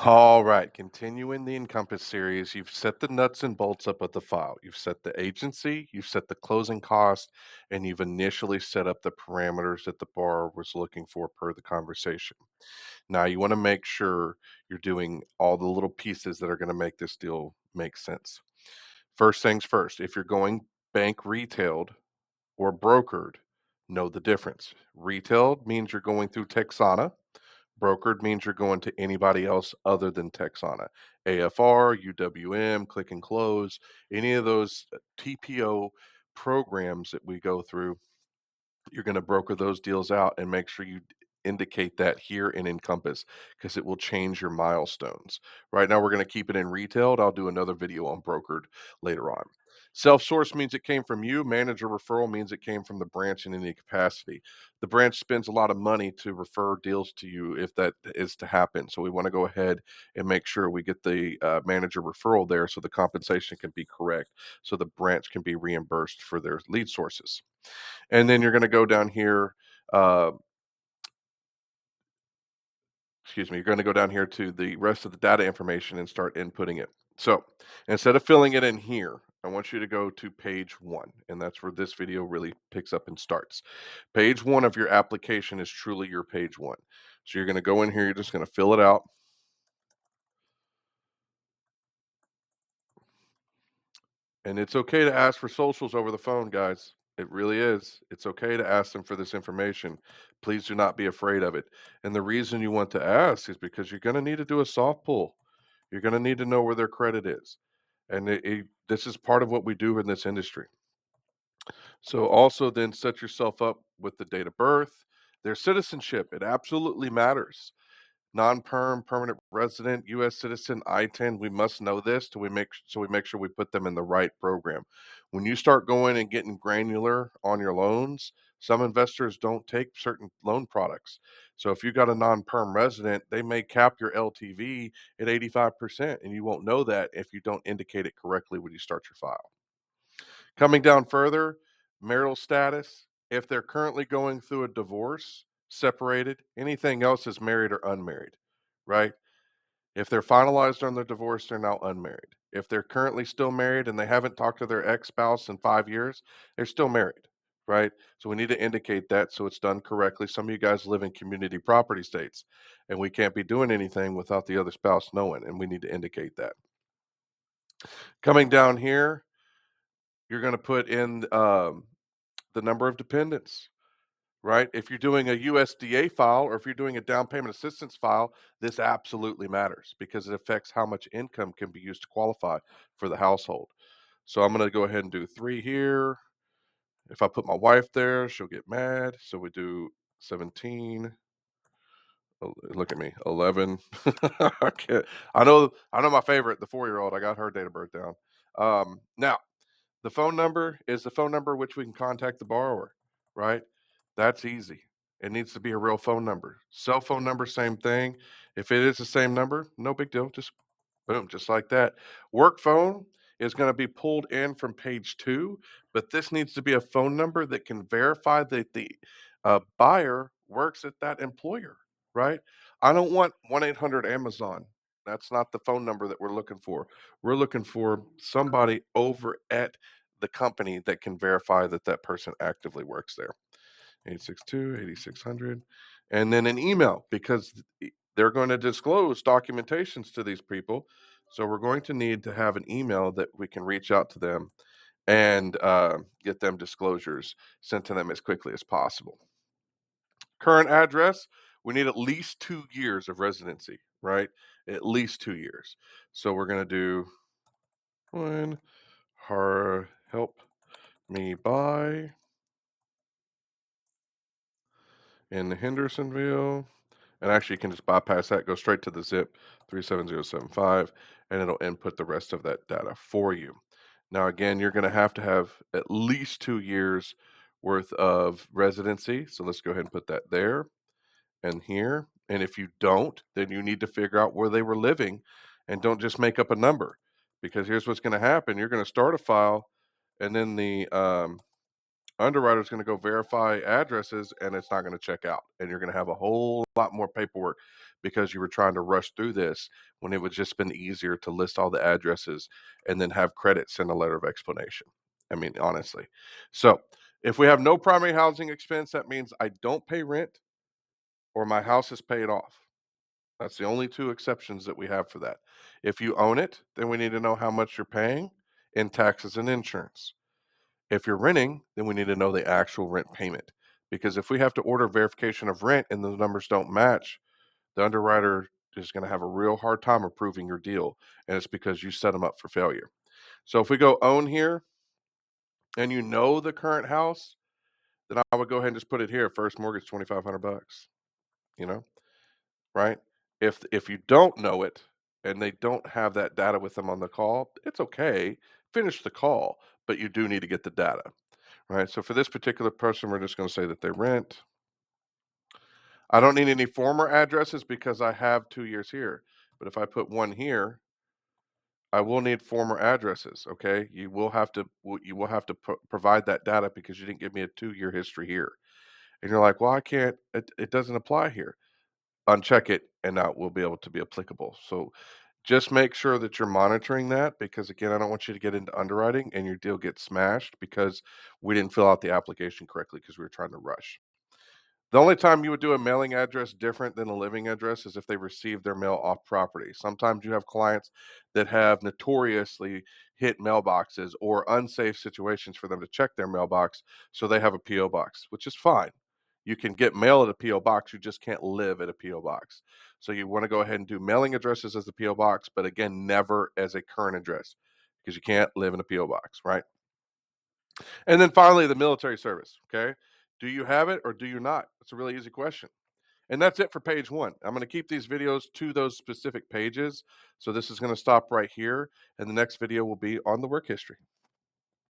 All right, continuing the Encompass series, you've set the nuts and bolts up of the file. You've set the agency, you've set the closing cost, and you've initially set up the parameters that the borrower was looking for per the conversation. Now, you want to make sure you're doing all the little pieces that are going to make this deal make sense. First things first, if you're going bank retailed or brokered, know the difference. Retailed means you're going through Texana. Brokered means you're going to anybody else other than Texana. AFR, UWM, Click and Close, any of those TPO programs that we go through, you're going to broker those deals out and make sure you indicate that here in Encompass because it will change your milestones. Right now, we're going to keep it in retailed. I'll do another video on brokered later on. Self-source means it came from you. Manager referral means it came from the branch in any capacity. The branch spends a lot of money to refer deals to you if that is to happen. So we want to go ahead and make sure we get the manager referral there so the compensation can be correct, so the branch can be reimbursed for their lead sources. And then you're going to go down here. Uh, you're going to go down here to the rest of the data information and start inputting it. So instead of filling it in here, I want you to go to page 1, and that's where this video really picks up and starts. Page 1 of your application is truly your page 1. So you're going to go in here, you're just going to fill it out. And it's okay to ask for socials over the phone, guys. It really is. It's okay to ask them for this information. Please do not be afraid of it. And the reason you want to ask is because you're going to need to do a soft pull. You're going to need to know where their credit is. And this is part of what we do in this industry. So also then set yourself up with the date of birth, their citizenship. It absolutely matters. Non-perm, permanent resident, U.S. citizen, I-10. We must know this till we make sure we put them in the right program. When you start going and getting granular on your loans, some investors don't take certain loan products. So if you got a non-perm resident, they may cap your LTV at 85%, and you won't know that if you don't indicate it correctly when you start your file. Coming down further, marital status, if they're currently going through a divorce, separated, anything else is married or unmarried, right? If they're finalized on their divorce, they're now unmarried. If they're currently still married and they haven't talked to their ex-spouse in 5 years, they're still married, right? So we need to indicate that so it's done correctly. Some of you guys live in community property states, and we can't be doing anything without the other spouse knowing, and we need to indicate that. Coming down here, you're going to put in the number of dependents, right? If you're doing a USDA file or if you're doing a down payment assistance file, this absolutely matters because it affects how much income can be used to qualify for the household. So I'm going to go ahead and do 3 here. If I put my wife there, she'll get mad. So we do 17. Look at me, 11. I can't, I know my favorite, the 4-year-old. I got her date of birth down. Now, the phone number is the phone number which we can contact the borrower, right? That's easy. It needs to be a real phone number. Cell phone number, same thing. If it is the same number, no big deal. Just boom, just like that. Work phone is going to be pulled in from page 2, but this needs to be a phone number that can verify that the buyer works at that employer, right? I don't want 1-800 Amazon. That's not the phone number that we're looking for. We're looking for somebody over at the company that can verify that that person actively works there. 862, 8600, and then an email because they're going to disclose documentations to these people. So we're going to need to have an email that we can reach out to them and get them disclosures sent to them as quickly as possible. Current address, we need at least 2 years of residency, right? At least 2 years. So we're going to do one, help me buy in Hendersonville. And actually, you can just bypass that, go straight to the zip 37075, and it'll input the rest of that data for you. Now, again, you're going to have at least 2 years worth of residency. So let's go ahead and put that there and here. And if you don't, then you need to figure out where they were living and don't just make up a number because here's what's going to happen. You're going to start a file and then the underwriter is going to go verify addresses and it's not going to check out and you're going to have a whole lot more paperwork because you were trying to rush through this when it would just been easier to list all the addresses and then have credit send a letter of explanation. I mean, honestly. So if we have no primary housing expense, that means I don't pay rent or my house is paid off. That's the only two exceptions that we have for that. If you own it, then we need to know how much you're paying in taxes and insurance. If you're renting, then we need to know the actual rent payment. Because if we have to order verification of rent and the numbers don't match, the underwriter is going to have a real hard time approving your deal. And it's because you set them up for failure. So if we go own here and you know the current house, then I would go ahead and just put it here. First mortgage, 2,500 bucks, you know, right? If you don't know it and they don't have that data with them on the call, it's okay. Finish the call, but you do need to get the data, right? So for this particular person, we're just going to say that they rent. I don't need any former addresses because I have 2 years here. But if I put one here, I will need former addresses. Okay, you will have to provide that data because you didn't give me a 2-year history here. And you're like, well, I can't. It doesn't apply here. Uncheck it, and that will be able to be applicable. So just make sure that you're monitoring that because again, I don't want you to get into underwriting and your deal gets smashed because we didn't fill out the application correctly because we were trying to rush. The only time you would do a mailing address different than a living address is if they receive their mail off property. Sometimes you have clients that have notoriously hit mailboxes or unsafe situations for them to check their mailbox, so they have a PO box, which is fine. You can get mail at a PO box, you just can't live at a PO box. So you want to go ahead and do mailing addresses as the PO box, but again, never as a current address because you can't live in a PO box, right? And then finally, the military service. Okay. Do you have it or do you not? It's a really easy question. And that's it for page one. I'm going to keep these videos to those specific pages. So this is going to stop right here. And the next video will be on the work history.